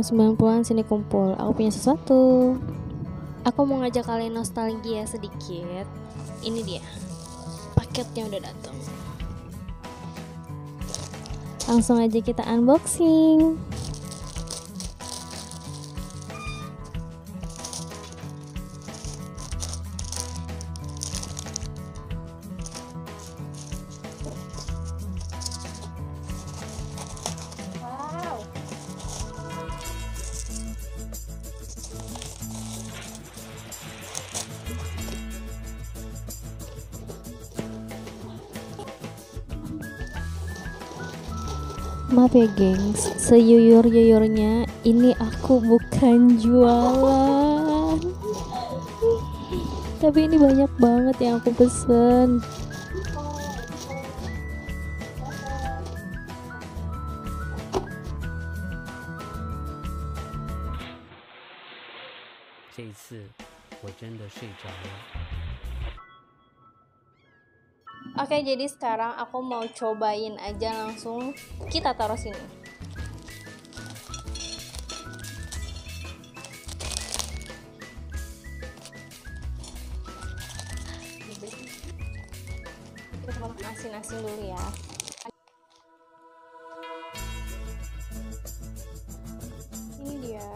tahun 90-an sini kumpul. Aku punya sesuatu. Aku mau ngajak kalian nostalgia sedikit. Ini dia. Paketnya udah datang. Langsung aja kita unboxing. Maaf ya gengs, seyuyur-yuyurnya ini aku bukan jualan. Tapi ini banyak banget yang aku pesen. Oke, jadi sekarang aku mau cobain aja, langsung kita taruh sini. Kita makan asin-asin dulu ya. Ini dia.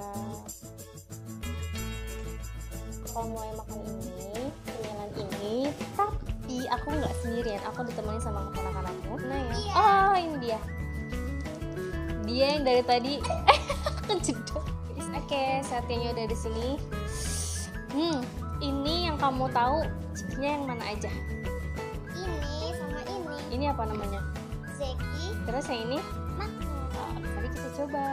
Kalau mulai makan ini, cemilan ini, tapi aku nggak sendirian, aku ditemani sama keponakan aku. Nah ya, oh ini dia yang dari tadi kejedot. Oke, satenya udah di sini. Ini yang kamu tahu cipnya yang mana aja? Ini sama ini. Ini apa namanya? Zeki. Terus yang ini? Makmur. Mari kita coba.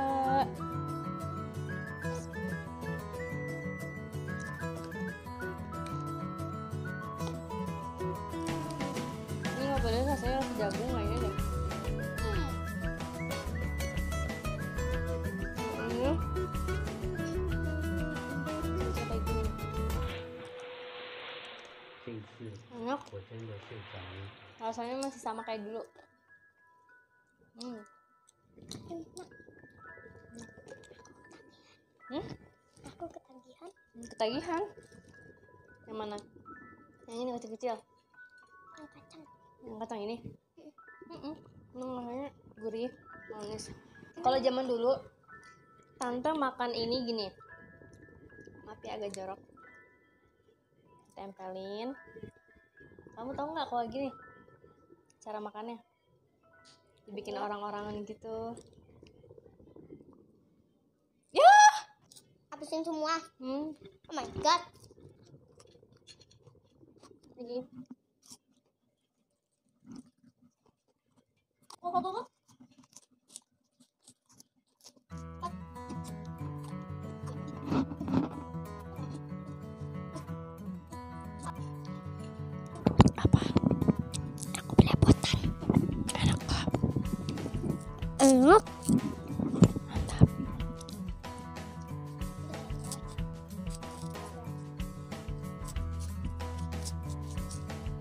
Ini nggak boleh, rasanya rasa jagung kayaknya deh. Enak. Rasanya masih sama kayak dulu. Aku ketagihan. Ketagihan? Yang mana? Yang ini kecil-kecil? Yang kacang. Yang kacang ini? Rasanya gurih, manis. Kalau zaman dulu, tante makan ini gini. Maaf ya, agak jorok. Tempelin. Kamu tahu nggak kalau gini cara makannya? Dibikin orang-orangan gitu. Ya! Habisin semua. Oh my god. Lagi. Apa? Aku belepotan. Enak gak? Enak. Mantap.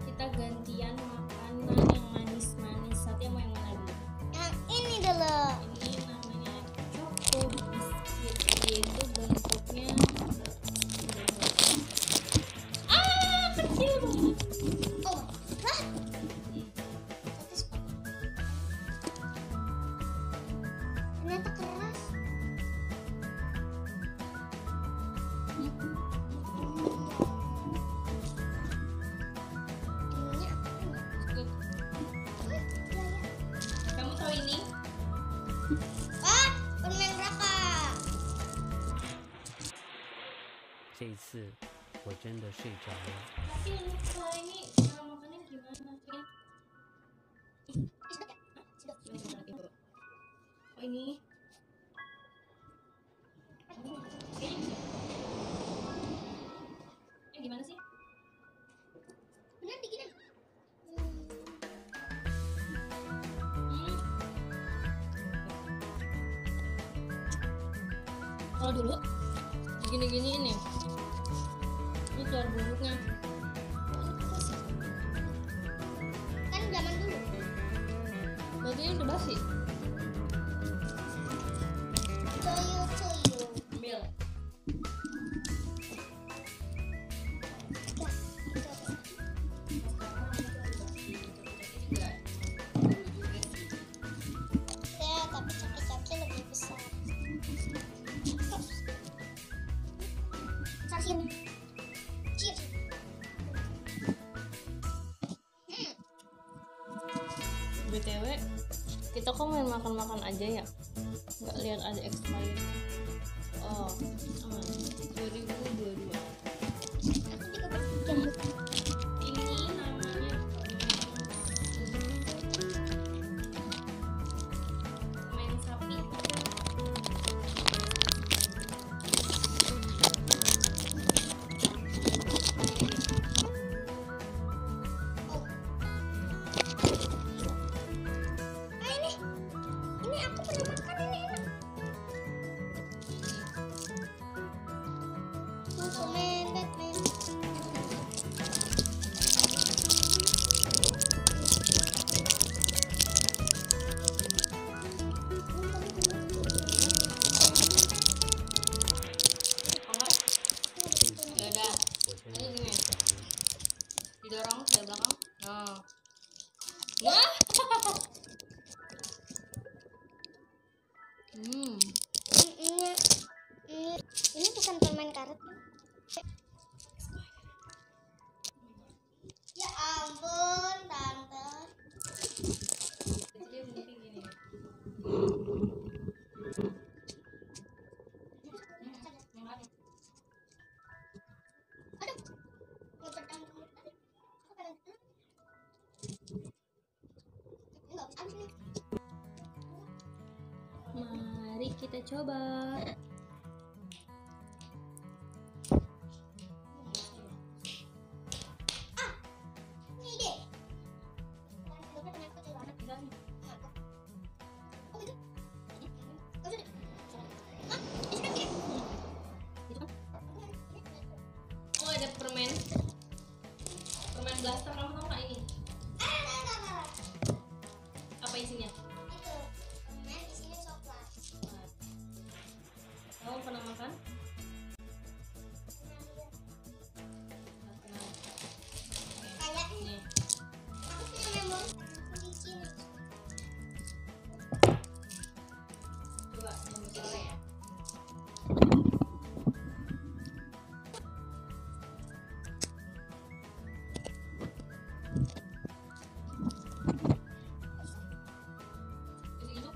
Kita gantian makanan yang manis-manis. Satu mau yang mana dulu? Yang ini dulu. Ini namanya Choco Biscuit. Dia itu bentuknya kecil banget. Oh, hah? Ternyata keras. Kamu tahu ini? Permen berapa? 这一次我真的睡着了。 Tapi lupa ini cara makannya gimana sih? Oh ini. Gimana sih? Bener bikinnya. Kalau dulu gini-gini ini telur bubuknya. Kan zaman dulu. Berarti ini udah basi. Coyo coyo. asin. Cheers. BTW, kita kok main makan-makan aja ya? Nggak lihat ada expired. Oh, aman. 2022. Aku juga berjambut. Ini namanya main sapi. Oh. Ah, ini aku pernah makan ini enak. Superman, Batman. Ya udah, 我真的 ini 是 gini, 想念。 didorong dari belakang. Nah. Wah. Hmm. Ini bukan permen karet. Ya ampun, tante. Dia mungkin gini. Aduh, mau pedang dulu. Aku pengen. Enggak, abis nih. Mari kita coba. Ini deh. Hidupnya kenapa kecil banget? Oh gitu? Oh sudah. Hah? Ini sudah gini? Oh, ada permen. Permen blaster, kamu tahu nggak ini? Enggak. Apa isinya? Itu permen isinya coklat. Kamu pernah makan? Nah, Nggak pernah. kayaknya Nih. aku punya memori licin. Coba kamu coba ya. Jadi itu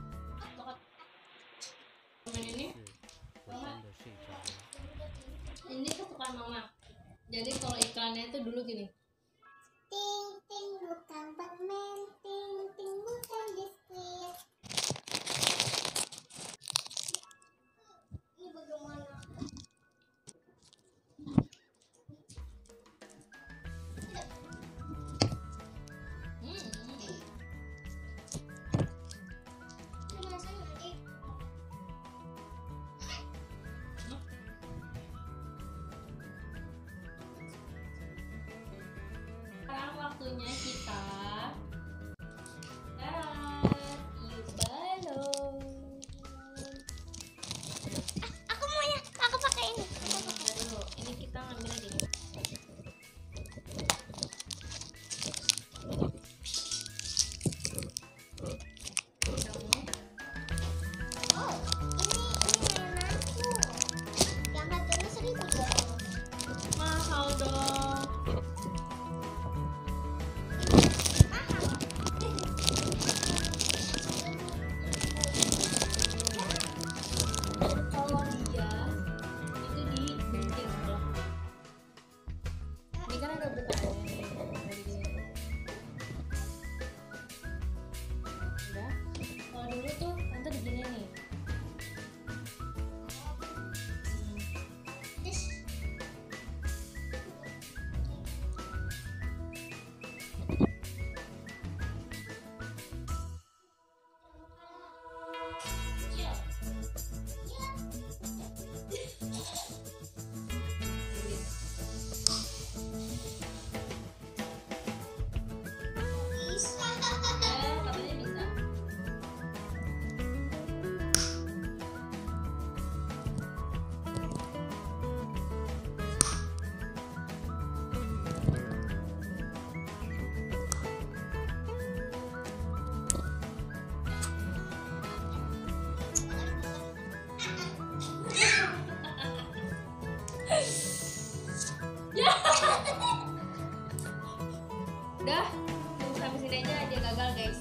bakal permen ini 是，我真的睡着了。 ini kesukaan mama. Jadi kalau iklannya itu dulu gini. Ting ting bukan permen, ting ting bukan biskuit. Ini bagaimana? Ini rasanya nanti. Sekarang waktunya kita tiup balon. Aku maunya, aku pakai ini. Bentar dulu, ini kita ngambil aja. Oh, ini mainanku. Yang harganya 1.000 Mahal dong. Udah, tunggu sampai sini aja, dia gagal guys.